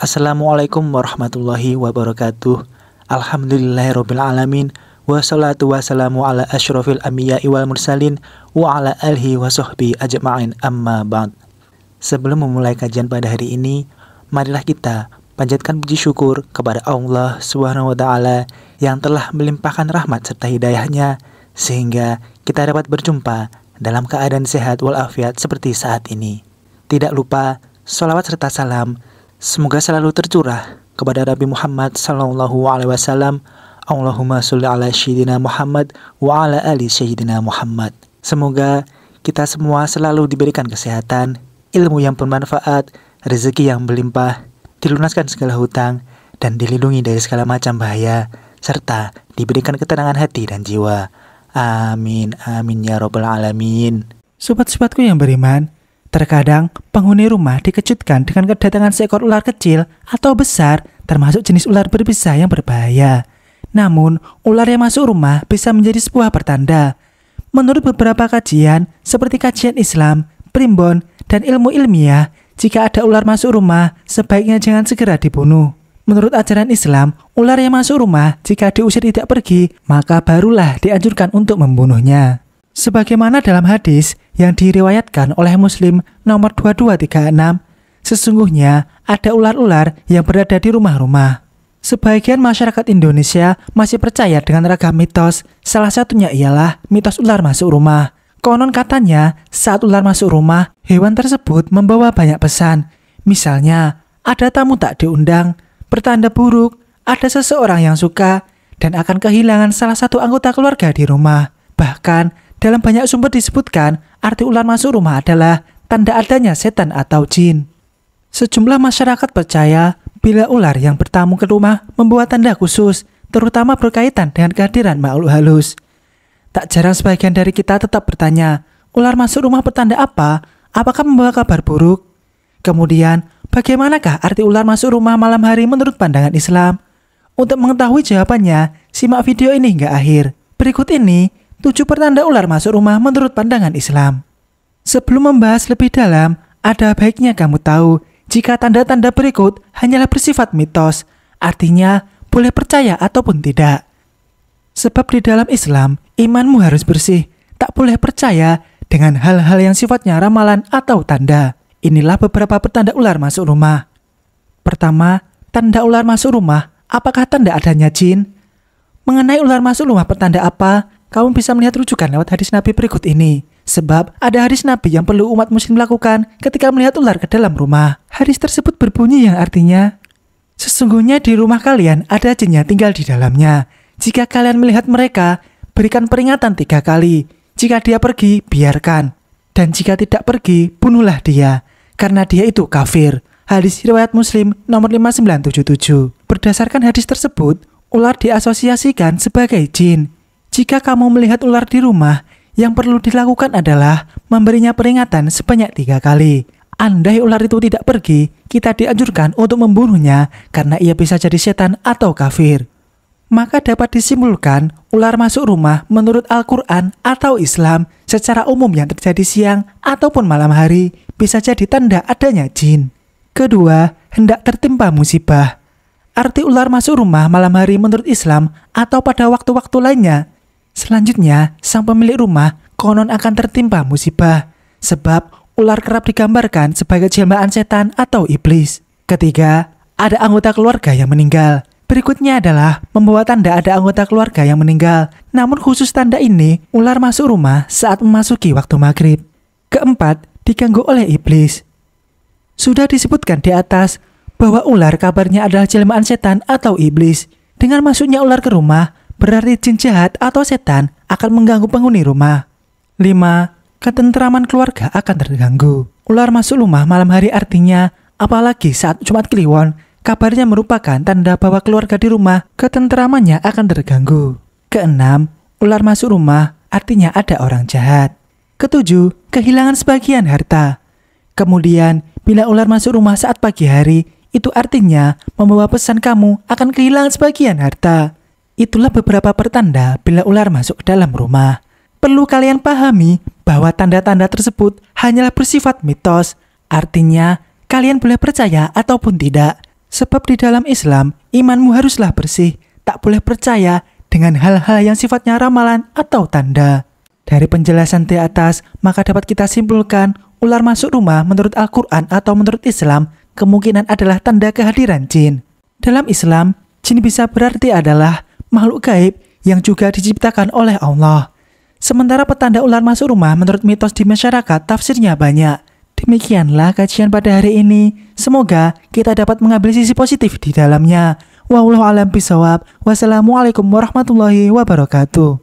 Assalamualaikum warahmatullahi wabarakatuh. Alhamdulillahirrabbilalamin. Wassalatu wassalamu ala asyrafil anbiya'i wal mursalin wa ala alihi wa sahbihi ajma'in amma ba'd. Sebelum memulai kajian pada hari ini, marilah kita panjatkan puji syukur kepada Allah Subhanahu wa taala yang telah melimpahkan rahmat serta hidayahnya sehingga kita dapat berjumpa dalam keadaan sehat walafiat seperti saat ini. Tidak lupa sholawat serta salam semoga selalu tercurah kepada Nabi Muhammad sallallahu alaihi wasallam. Allahumma sholli ala sayyidina Muhammad wa ala ali sayyidina Muhammad. Semoga kita semua selalu diberikan kesehatan, ilmu yang bermanfaat, rezeki yang berlimpah, dilunaskan segala hutang, dan dilindungi dari segala macam bahaya, serta diberikan ketenangan hati dan jiwa. Amin, amin ya rabbal alamin. Sobat-sobatku yang beriman, terkadang penghuni rumah dikejutkan dengan kedatangan seekor ular kecil atau besar, termasuk jenis ular berbisa yang berbahaya. Namun, ular yang masuk rumah bisa menjadi sebuah pertanda. Menurut beberapa kajian, seperti kajian Islam, primbon, dan ilmu ilmiah, jika ada ular masuk rumah, sebaiknya jangan segera dibunuh. Menurut ajaran Islam, ular yang masuk rumah jika diusir tidak pergi, maka barulah dianjurkan untuk membunuhnya. Sebagaimana dalam hadis yang diriwayatkan oleh Muslim nomor 2236, sesungguhnya ada ular-ular yang berada di rumah-rumah. Sebagian masyarakat Indonesia masih percaya dengan ragam mitos, salah satunya ialah mitos ular masuk rumah. Konon katanya, saat ular masuk rumah, hewan tersebut membawa banyak pesan. Misalnya, ada tamu tak diundang, pertanda buruk, ada seseorang yang suka, dan akan kehilangan salah satu anggota keluarga di rumah. Bahkan, dalam banyak sumber disebutkan, arti ular masuk rumah adalah tanda adanya setan atau jin. Sejumlah masyarakat percaya bila ular yang bertamu ke rumah membawa tanda khusus, terutama berkaitan dengan kehadiran makhluk halus. Tak jarang sebagian dari kita tetap bertanya, ular masuk rumah pertanda apa? Apakah membawa kabar buruk? Kemudian, bagaimanakah arti ular masuk rumah malam hari menurut pandangan Islam? Untuk mengetahui jawabannya, simak video ini hingga akhir. Berikut ini 7 pertanda ular masuk rumah menurut pandangan Islam. Sebelum membahas lebih dalam, ada baiknya kamu tahu jika tanda-tanda berikut hanyalah bersifat mitos, artinya boleh percaya ataupun tidak. Sebab di dalam Islam, imanmu harus bersih, tak boleh percaya dengan hal-hal yang sifatnya ramalan atau tanda. Inilah beberapa pertanda ular masuk rumah. Pertama, tanda ular masuk rumah, apakah tanda adanya jin? Mengenai ular masuk rumah pertanda apa? Kamu bisa melihat rujukan lewat hadis Nabi berikut ini. Sebab ada hadis Nabi yang perlu umat muslim lakukan ketika melihat ular ke dalam rumah. Hadis tersebut berbunyi yang artinya, sesungguhnya di rumah kalian ada jin yang tinggal di dalamnya. Jika kalian melihat mereka, berikan peringatan 3 kali. Jika dia pergi, biarkan. Dan jika tidak pergi, bunuhlah dia. Karena dia itu kafir. Hadis riwayat Muslim nomor 5977. Berdasarkan hadis tersebut, ular diasosiasikan sebagai jin. Jika kamu melihat ular di rumah, yang perlu dilakukan adalah memberinya peringatan sebanyak 3 kali. Andai ular itu tidak pergi, kita dianjurkan untuk membunuhnya karena ia bisa jadi setan atau kafir. Maka dapat disimpulkan, ular masuk rumah menurut Al-Quran atau Islam secara umum yang terjadi siang ataupun malam hari bisa jadi tanda adanya jin. Kedua, hendak tertimpa musibah. Arti ular masuk rumah malam hari menurut Islam atau pada waktu-waktu lainnya. Selanjutnya, sang pemilik rumah konon akan tertimpa musibah, sebab ular kerap digambarkan sebagai jelmaan setan atau iblis. Ketiga, ada anggota keluarga yang meninggal. Berikutnya adalah membawa tanda ada anggota keluarga yang meninggal. Namun khusus tanda ini, ular masuk rumah saat memasuki waktu maghrib. Keempat, diganggu oleh iblis. Sudah disebutkan di atas bahwa ular kabarnya adalah jelmaan setan atau iblis. Dengan masuknya ular ke rumah, berarti jin jahat atau setan akan mengganggu penghuni rumah. 5. Ketentraman keluarga akan terganggu. Ular masuk rumah malam hari artinya, apalagi saat Jumat Kliwon, kabarnya merupakan tanda bahwa keluarga di rumah ketentramannya akan terganggu. Keenam, ular masuk rumah artinya ada orang jahat. Ketujuh, kehilangan sebagian harta. Kemudian, bila ular masuk rumah saat pagi hari, itu artinya membawa pesan kamu akan kehilangan sebagian harta. Itulah beberapa pertanda bila ular masuk ke dalam rumah. Perlu kalian pahami bahwa tanda-tanda tersebut hanyalah bersifat mitos. Artinya, kalian boleh percaya ataupun tidak. Sebab di dalam Islam, imanmu haruslah bersih, tak boleh percaya dengan hal-hal yang sifatnya ramalan atau tanda. Dari penjelasan di atas, maka dapat kita simpulkan, ular masuk rumah menurut Al-Quran atau menurut Islam, kemungkinan adalah tanda kehadiran jin. Dalam Islam, jin bisa berarti adalah makhluk gaib yang juga diciptakan oleh Allah. Sementara petanda ular masuk rumah menurut mitos di masyarakat tafsirnya banyak. Demikianlah kajian pada hari ini. Semoga kita dapat mengambil sisi positif di dalamnya. Wallahu a'lam bishawab. Wassalamualaikum warahmatullahi wabarakatuh.